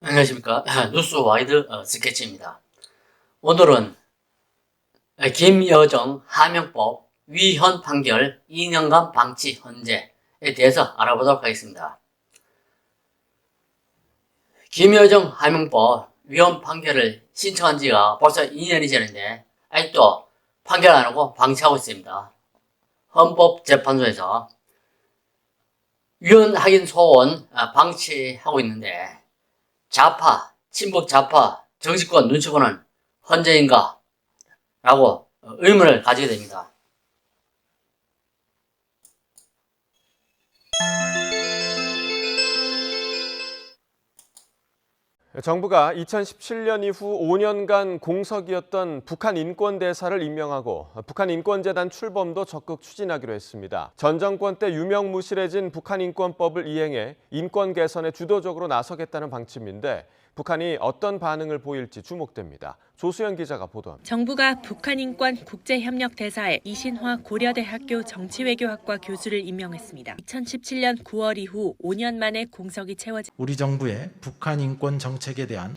안녕하십니까. 뉴스 와이드 스케치입니다. 오늘은 김여정 하명법 위헌 판결 2년간 방치 헌재에 대해서 알아보도록 하겠습니다. 김여정 하명법 위헌 판결을 신청한 지가 벌써 2년이 지났는데 아직도 판결 안 하고 방치하고 있습니다. 헌법재판소에서 위헌 확인 소원 방치하고 있는데 좌파, 친북 좌파 정치권 눈치 보는 헌재인가? 라고 의문을 가지게 됩니다. 정부가 2017년 이후 5년간 공석이었던 북한 인권대사를 임명하고 북한 인권재단 출범도 적극 추진하기로 했습니다. 전 정권 때 유명무실해진 북한 인권법을 이행해 인권 개선에 주도적으로 나서겠다는 방침인데 북한이 어떤 반응을 보일지 주목됩니다. 조수연 기자가 보도합니다. 정부가 북한 인권 국제협력대사에 이신화 고려대학교 정치외교학과 교수를 임명했습니다. 2017년 9월 이후 5년 만에 공석이 채워진 우리 정부의 북한 인권 정책에 대한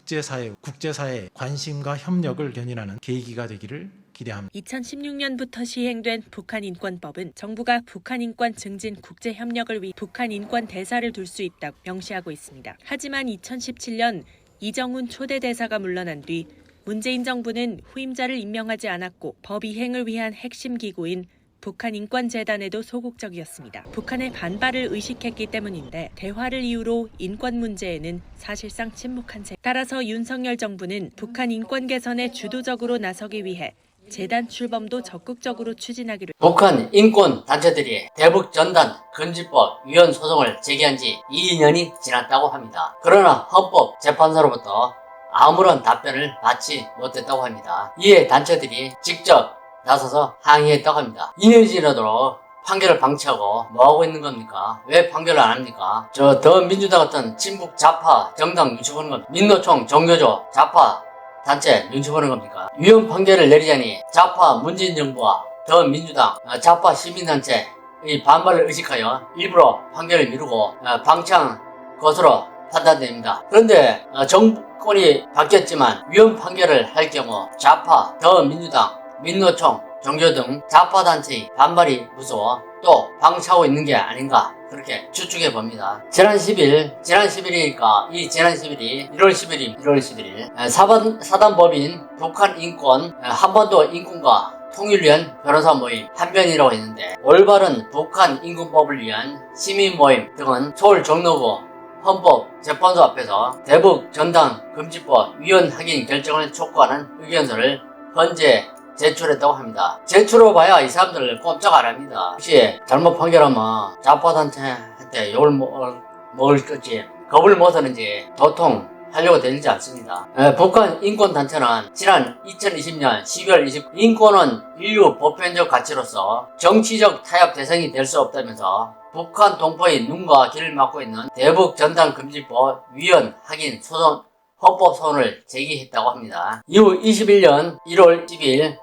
국제사회의 관심과 협력을 견인하는 계기가 되기를 기대합니다. 2016년부터 시행된 북한 인권법은 정부가 북한 인권 증진 국제 협력을 위해 북한 인권 대사를 둘 수 있다고 명시하고 있습니다. 하지만 2017년 이정훈 초대 대사가 물러난 뒤 문재인 정부는 후임자를 임명하지 않았고 법 이행을 위한 핵심 기구인 북한 인권재단에도 소극적이었습니다. 북한의 반발을 의식했기 때문인데 대화를 이유로 인권 문제에는 사실상 침묵한 채. 따라서 윤석열 정부는 북한 인권 개선에 주도적으로 나서기 위해 재단 출범도 적극적으로 추진하기로. 북한 인권 단체들이 대북 전단 금지법 위헌 소송을 제기한 지 2년이 지났다고 합니다. 그러나 헌법재판소로부터 아무런 답변을 받지 못했다고 합니다. 이에 단체들이 직접 나서서 항의했다고 합니다. 2년이 지나도록 판결을 방치하고 뭐하고 있는 겁니까? 왜 판결을 안 합니까? 저 더민주당 같은 친북 좌파 정당 눈치 보는 겁니다. 민노총 종교조 좌파 단체 눈치 보는 겁니까? 위헌 판결을 내리자니 좌파 문재인 정부와 더민주당 좌파 시민단체의 반발을 의식하여 일부러 판결을 미루고 방치한 것으로 판단됩니다. 그런데 정권이 바뀌었지만 위헌 판결을 할 경우 좌파 더민주당 민노총 종교 등 좌파 단체의 반발이 무서워 또 방치하고 있는 게 아닌가 그렇게 추측해 봅니다. 지난 10일이니까 지난 10일이 1월 11일 사단법인 북한 인권 한반도 인권과 통일위원 변호사 모임 한변이라고 했는데 올바른 북한 인권법을 위한 시민 모임 등은 서울 종로구 헌법재판소 앞에서 대북 전당 금지법 위헌 확인 결정을 촉구하는 의견서를 헌재에 제출했다고 합니다. 제출해봐야 이 사람들 꼼짝 안 합니다. 혹시 잘못 판결하면 좌파단체한테 욕을 먹을 거지 겁을 못 하는지 도통 하려고 되지 않습니다. 북한 인권단체는 지난 2020년 12월 29일 인권은 인류 보편적 가치로서 정치적 타협 대상이 될 수 없다면서 북한 동포의 눈과 귀를 막고 있는 대북 전단 금지법 위헌 확인 소송 헌법 소원을 제기했다고 합니다. 이후 21년 1월 10일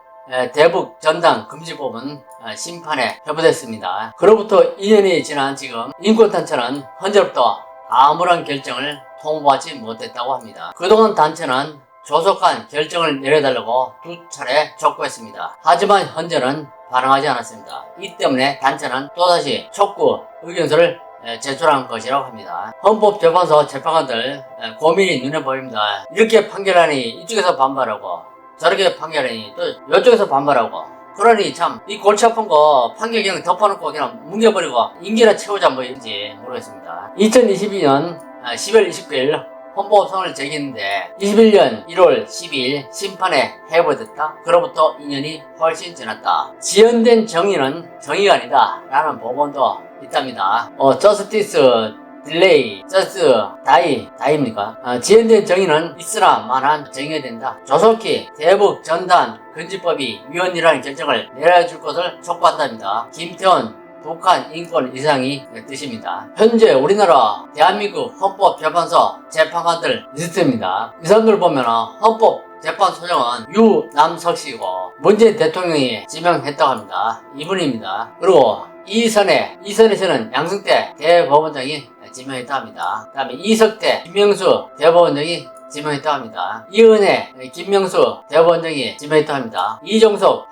대북 전단 금지법은 심판에 회부됐습니다. 그로부터 2년이 지난 지금 인권단체는 헌재로부터 아무런 결정을 통보하지 못했다고 합니다. 그동안 단체는 조속한 결정을 내려달라고 2차례 촉구했습니다. 하지만 헌재는 반응하지 않았습니다. 이 때문에 단체는 또다시 촉구 의견서를 제출한 것이라고 합니다. 헌법재판소 재판관들 고민이 눈에 보입니다. 이렇게 판결하니 이쪽에서 반발하고 저렇게 판결하니 또 이쪽에서 반발하고 그러니 참 이 골치 아픈 거 판결 그냥 덮어놓고 그냥 뭉개버리고 임기나 채우자 뭐인지 모르겠습니다. 2022년 10월 29일 헌법 소원을 제기했는데 21년 1월 12일 심판에 회부됐다. 그로부터 2년이 훨씬 지났다. 지연된 정의는 정의가 아니다 라는 법원도 있답니다. Justice Delay, Just Die입니까? 지연된 정의는 있으나 만한 정의가 된다. 조속히 대북 전단 금지법이 위헌이라는 결정을 내려줄 것을 촉구한답니다. 김태원 북한 인권 이상이 뜻입니다. 현재 우리나라 대한민국 헌법재판소 재판관들 리스트입니다. 이 사람들 보면 헌법재판소장은 유남석 씨고 문재인 대통령이 지명했다고 합니다. 이분입니다. 그리고 이선에서는 양승태 대법원장이 지명했다 합니다. 그 다음에 이석태, 김명수 대법원장이 지명했다 합니다. 이은혜, 김명수 대법원장이 지명했다 합니다. 이종석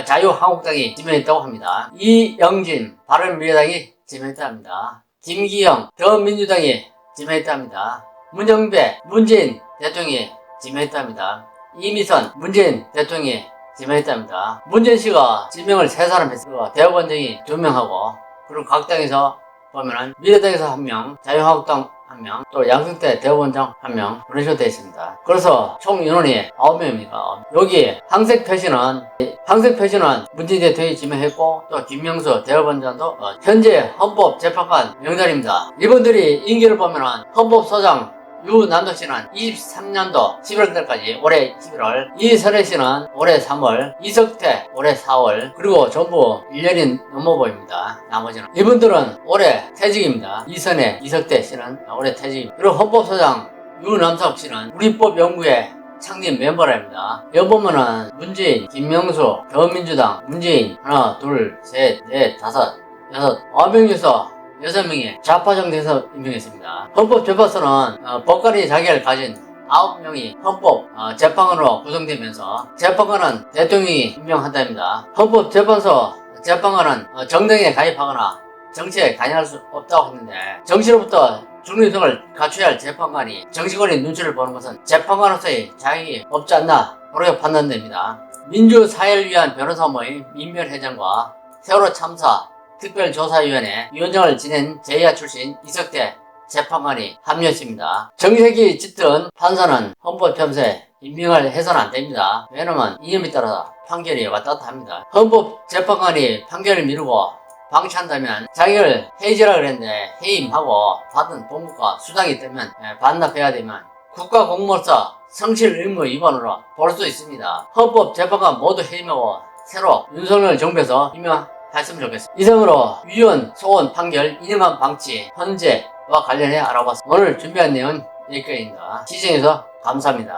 자유한국당이 지명했다고 합니다. 이영진 바른미래당이 지명했다 합니다. 김기영 더민주당이 지명했다 합니다. 문영배 문재인 대통령이 지명했다 합니다. 이미선 문재인 대통령이 지명했다 합니다. 문재인 씨가 지명을 3사람 했어요. 대법원장이 2명하고 그리고 각 당에서 보면은 미래당에서 1명, 자유한국당 1명, 또 양승태 대법원장 1명 그런 식으로 되어 있습니다. 그래서 총 인원이 9명입니다. 여기 황색 표시는 문재인 대통령이 지명했고 또 김명수 대법원장도 현재 헌법재판관 명단입니다. 이분들이 임기를 보면은 헌법소장 유남덕 씨는 23년도 11월 달까지 올해 11월, 이선혜 씨는 올해 3월, 이석태 올해 4월, 그리고 전부 1년이 넘어 보입니다. 나머지는. 이분들은 올해 퇴직입니다. 이선혜, 이석태 씨는 올해 퇴직입니다. 그리고 헌법소장 유남덕 씨는 우리법 연구회 창립 멤버랍니다. 여기 보면은 문재인, 김명수, 더민주당, 문재인 하나, 둘, 셋, 넷, 다섯, 여섯, 9명 중에서 6명이 좌파 정당에서 임명했습니다. 헌법재판소는 법관이 자격을 가진 9명이 헌법 재판관으로 구성되면서 재판관은 대통령이 임명한답니다. 헌법재판소 재판관은 정당에 가입하거나 정치에 관여할 수 없다고 했는데 정치로부터 중립성을 갖춰야 할 재판관이 정치권의 눈치를 보는 것은 재판관으로서의 자격이 없지 않나 그렇게 판단됩니다. 민주사회를 위한 변호사 모임 민변회장과 세월호 참사 특별조사위원회 위원장을 지낸 제2야 출신 이석태 재판관이 합류했습니다. 정색이 짙은 판사는 헌법재판소에 임명을 해서는 안 됩니다. 왜냐면 이념에 따라서 판결이 왔다 갔다 합니다. 헌법재판관이 판결을 미루고 방치한다면 자격을 해지라 그랬는데 해임하고 받은 봉급과 수당이 되면 반납해야 되면 국가공무원사 성실 의무 위반으로 볼 수 있습니다. 헌법재판관 모두 해임하고 새로 윤석열 정부에서 임명했으면 좋겠습니다. 이상으로 위원 소원 판결 이념한 방치 헌재와 관련해 알아봤습니다. 오늘 준비한 내용은 여기까지입니다. 시청해주셔서 감사합니다.